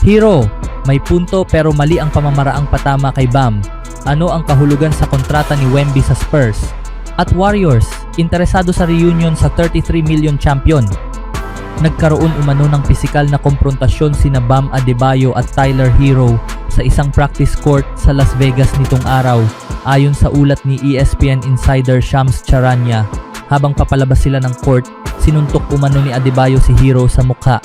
Hero, may punto pero mali ang pamamaraang patama kay Bam. Ano ang kahulugan sa kontrata ni Wemby sa Spurs? At Warriors, interesado sa reunion sa 33 million champion. Nagkaroon umano ng pisikal na komprontasyon sina Bam Adebayo at Tyler Hero sa isang practice court sa Las Vegas nitong araw, ayon sa ulat ni ESPN insider Shams Charania. Habang papalabas sila ng court, sinuntok umano ni Adebayo si Hero sa mukha.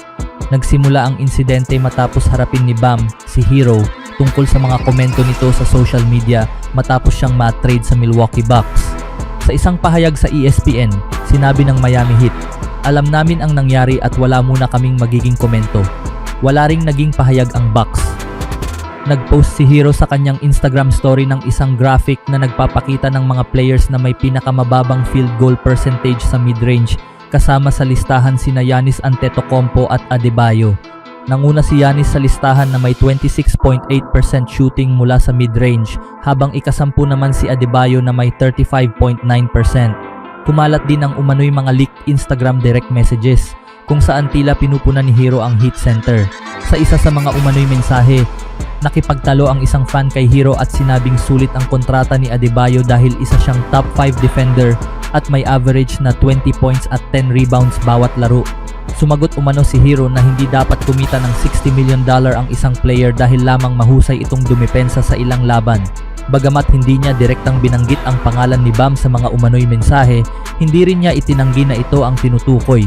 Nagsimula ang insidente matapos harapin ni Bam si Hero tungkol sa mga komento nito sa social media matapos siyang ma-trade sa Milwaukee Bucks. Sa isang pahayag sa ESPN, sinabi ng Miami Heat, "Alam namin ang nangyari at wala muna kaming magiging komento." Wala ring naging pahayag ang Bucks. Nag-post si Hero sa kanyang Instagram story ng isang graphic na nagpapakita ng mga players na may pinakamababang field goal percentage sa mid-range, kasama sa listahan sina Giannis Antetokounmpo at Adebayo. Nanguna si Giannis sa listahan na may 26.8% shooting mula sa mid-range, habang ikasampu naman si Adebayo na may 35.9%. Kumalat din ang umano'y mga leaked Instagram direct messages, kung saan tila pinupunan ni Hero ang Heat Center. Sa isa sa mga umano'y mensahe, nakipagtalo ang isang fan kay Hero at sinabing sulit ang kontrata ni Adebayo dahil isa siyang top 5 defender at may average na 20 points at 10 rebounds bawat laro. Sumagot umano si Hero na hindi dapat kumita ng $60 million ang isang player dahil lamang mahusay itong dumepensa sa ilang laban. Bagamat hindi niya direktang binanggit ang pangalan ni Bam sa mga umano'y mensahe, hindi rin niya itinanggi na ito ang tinutukoy.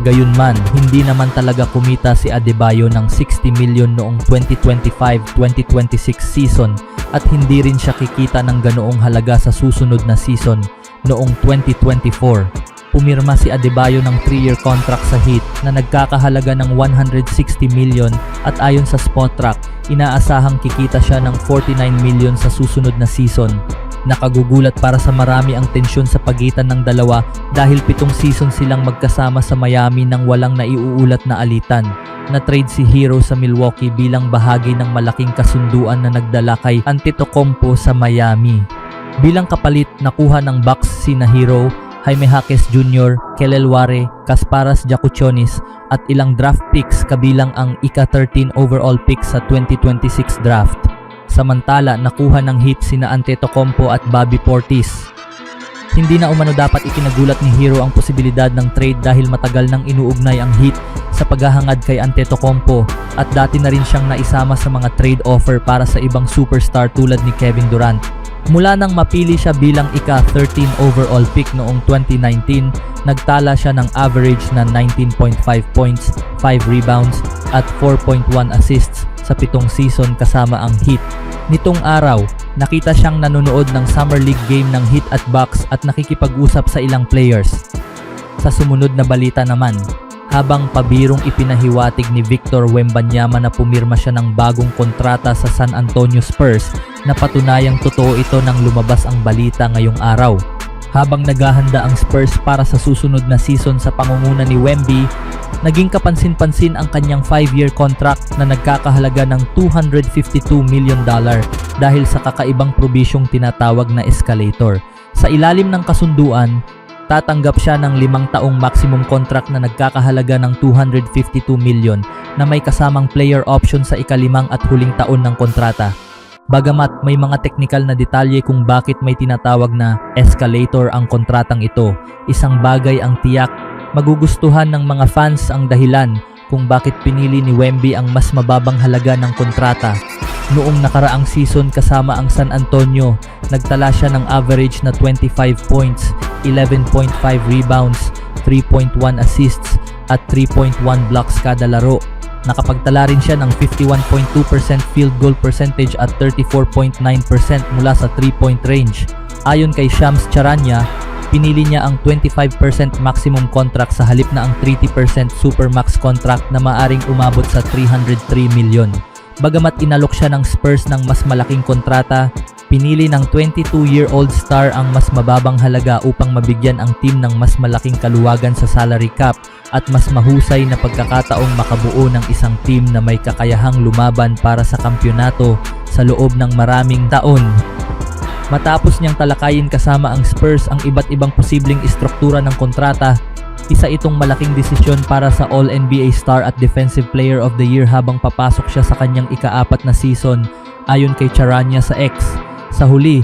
Gayunman, hindi naman talaga kumita si Adebayo ng $60 million noong 2025-2026 season at hindi rin siya kikita ng ganoong halaga sa susunod na season noong 2024. Pumirma si Adebayo ng 3-year contract sa Heat na nagkakahalaga ng $160 million at ayon sa Spotrac, inaasahang kikita siya ng $49 million sa susunod na season. Nakagugulat para sa marami ang tensyon sa pagitan ng dalawa dahil 7 season silang magkasama sa Miami nang walang naiuulat na alitan. Na-trade si Hero sa Milwaukee bilang bahagi ng malaking kasunduan na nagdala kay Antetokounmpo sa Miami. Bilang kapalit, nakuha ng Bucks sina Hero, Jaime Jaquez Jr., Kelly Oubre, Kasparas Jakucionis at ilang draft picks kabilang ang ika-13 overall pick sa 2026 draft. Samantala, nakuha ng Heat sina Antetokounmpo at Bobby Portis. Hindi na umano dapat ikinagulat ni Hero ang posibilidad ng trade dahil matagal nang inuugnay ang Heat sa paghahangad kay Antetokounmpo at dati na rin siyang naisama sa mga trade offer para sa ibang superstar tulad ni Kevin Durant. Mula nang mapili siya bilang ika-13 overall pick noong 2019, nagtala siya ng average na 19.5 points, 5 rebounds at 4.1 assists sa 7 season kasama ang Heat. Nitong araw, nakita siyang nanonood ng Summer League game ng Heat at Bucks at nakikipag-usap sa ilang players. Sa sumunod na balita naman, habang pabirong ipinahiwatig ni Victor Wembanyama na pumirma siya ng bagong kontrata sa San Antonio Spurs, napatunayang totoo ito nang lumabas ang balita ngayong araw. Habang naghahanda ang Spurs para sa susunod na season sa pangunguna ni Wemby, naging kapansin-pansin ang kanyang 5-year contract na nagkakahalaga ng $252 million dahil sa kakaibang probisyong tinatawag na escalator. Sa ilalim ng kasunduan, tatanggap siya ng 5 taong maximum contract na nagkakahalaga ng $252 million na may kasamang player option sa ika-5 at huling taon ng kontrata. Bagamat may mga teknikal na detalye kung bakit may tinatawag na escalator ang kontratang ito, isang bagay ang tiyak, magugustuhan ng mga fans ang dahilan kung bakit pinili ni Wemby ang mas mababang halaga ng kontrata. Noong nakaraang season kasama ang San Antonio, nagtala siya ng average na 25 points, 11.5 rebounds, 3.1 assists at 3.1 blocks kada laro. Nakapagtala rin siya ng 51.2% field goal percentage at 34.9% mula sa 3-point range. Ayon kay Shams Charania, pinili niya ang 25% maximum contract sa halip na ang 30% supermax contract na maaring umabot sa $303 million. Bagamat inalok siya ng Spurs ng mas malaking kontrata, pinili ng 22-year-old star ang mas mababang halaga upang mabigyan ang team ng mas malaking kaluwagan sa salary cap at mas mahusay na pagkakataong makabuo ng isang team na may kakayahang lumaban para sa kampyonato sa loob ng maraming taon. Matapos niyang talakayin kasama ang Spurs ang iba't ibang posibleng istruktura ng kontrata, Isa itong malaking desisyon para sa All-NBA star at Defensive Player of the Year habang papasok siya sa kanyang ika-4 na season ayon kay Charania sa X. Sa huli,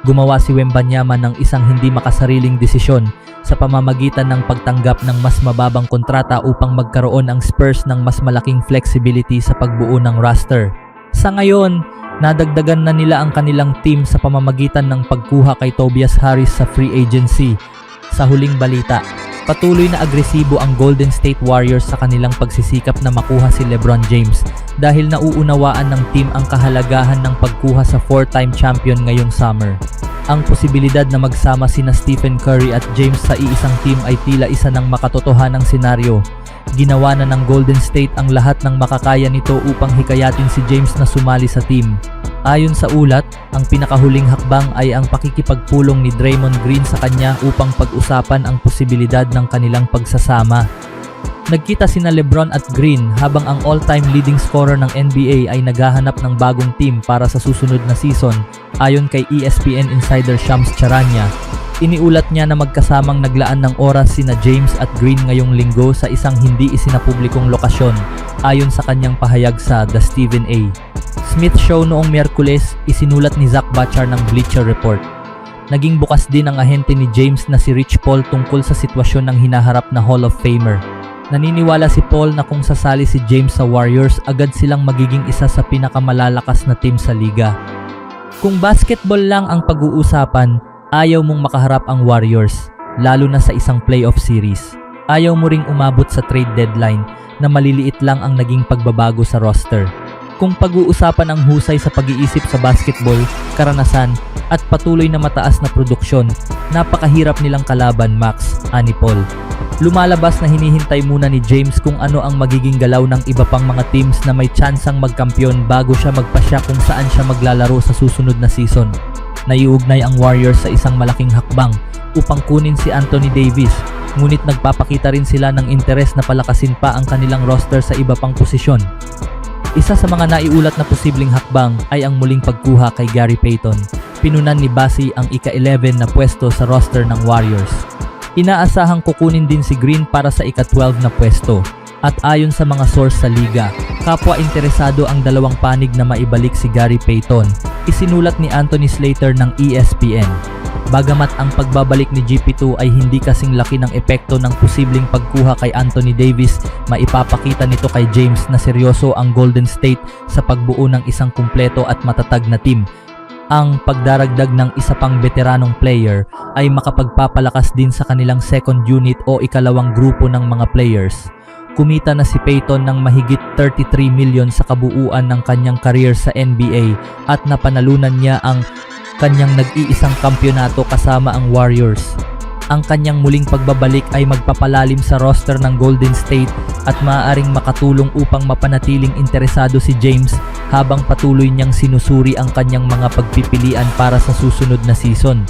gumawa si Wembanyama ng isang hindi makasariling desisyon sa pamamagitan ng pagtanggap ng mas mababang kontrata upang magkaroon ang Spurs ng mas malaking flexibility sa pagbuo ng roster. Sa ngayon, nadagdagan na nila ang kanilang team sa pamamagitan ng pagkuha kay Tobias Harris sa free agency. Sa huling balita, patuloy na agresibo ang Golden State Warriors sa kanilang pagsisikap na makuha si LeBron James dahil nauunawaan ng team ang kahalagahan ng pagkuha sa 4-time champion ngayong summer. Ang posibilidad na magsama sina Stephen Curry at James sa iisang team ay tila isa ng makatotohanang senaryo. Ginawa na ng Golden State ang lahat ng makakaya nito upang hikayatin si James na sumali sa team. Ayon sa ulat, ang pinakahuling hakbang ay ang pakikipagpulong ni Draymond Green sa kanya upang pag-usapan ang posibilidad ng kanilang pagsasama. Nagkita sina LeBron at Green habang ang all-time leading scorer ng NBA ay naghahanap ng bagong team para sa susunod na season. Ayon kay ESPN insider Shams Charania, iniulat niya na magkasamang naglaan ng oras sina James at Green ngayong linggo sa isang hindi isinapublikong lokasyon, ayon sa kanyang pahayag sa The Stephen A. Smith Show noong Miyerkules, isinulat ni Zach Bachar ng Bleacher Report. Naging bukas din ang ahente ni James na si Rich Paul tungkol sa sitwasyon ng hinaharap na Hall of Famer. Naniniwala si Paul na kung sasali si James sa Warriors, agad silang magiging isa sa pinakamalalakas na team sa liga. Kung basketball lang ang pag-uusapan, ayaw mong makaharap ang Warriors, lalo na sa isang playoff series. Ayaw mo ring umabot sa trade deadline na maliliit lang ang naging pagbabago sa roster. Kung pag-uusapan ang husay sa pag-iisip sa basketball, karanasan, at patuloy na mataas na produksyon, napakahirap nilang kalaban, Max, ani Paul. Lumalabas na hinihintay muna ni James kung ano ang magiging galaw ng iba pang mga teams na may tsansang magkampiyon bago siya magpasya kung saan siya maglalaro sa susunod na season. Naiugnay ang Warriors sa isang malaking hakbang upang kunin si Anthony Davis, ngunit nagpapakita rin sila ng interes na palakasin pa ang kanilang roster sa iba pang posisyon. Isa sa mga naiulat na posibleng hakbang ay ang muling pagkuha kay Gary Payton. Pinunan ni Basi ang ika-11 na pwesto sa roster ng Warriors. Inaasahang kukunin din si Green para sa ika-12 na pwesto. At ayon sa mga source sa liga, kapwa interesado ang dalawang panig na maibalik si Gary Payton, isinulat ni Anthony Slater ng ESPN. Bagamat ang pagbabalik ni GP2 ay hindi kasing laki ng epekto ng posibleng pagkuha kay Anthony Davis, maipapakita nito kay James na seryoso ang Golden State sa pagbuo ng isang kumpleto at matatag na team. Ang pagdaragdag ng isa pang veteranong player ay makapagpapalakas din sa kanilang second unit o ikalawang grupo ng mga players. Kumita na si Payton ng mahigit 33 milyon sa kabuuan ng kanyang career sa NBA at napanalunan niya ang kanyang nag-iisang kampyonato kasama ang Warriors. Ang kanyang muling pagbabalik ay magpapalalim sa roster ng Golden State at maaaring makatulong upang mapanatiling interesado si James habang patuloy niyang sinusuri ang kanyang mga pagpipilian para sa susunod na season.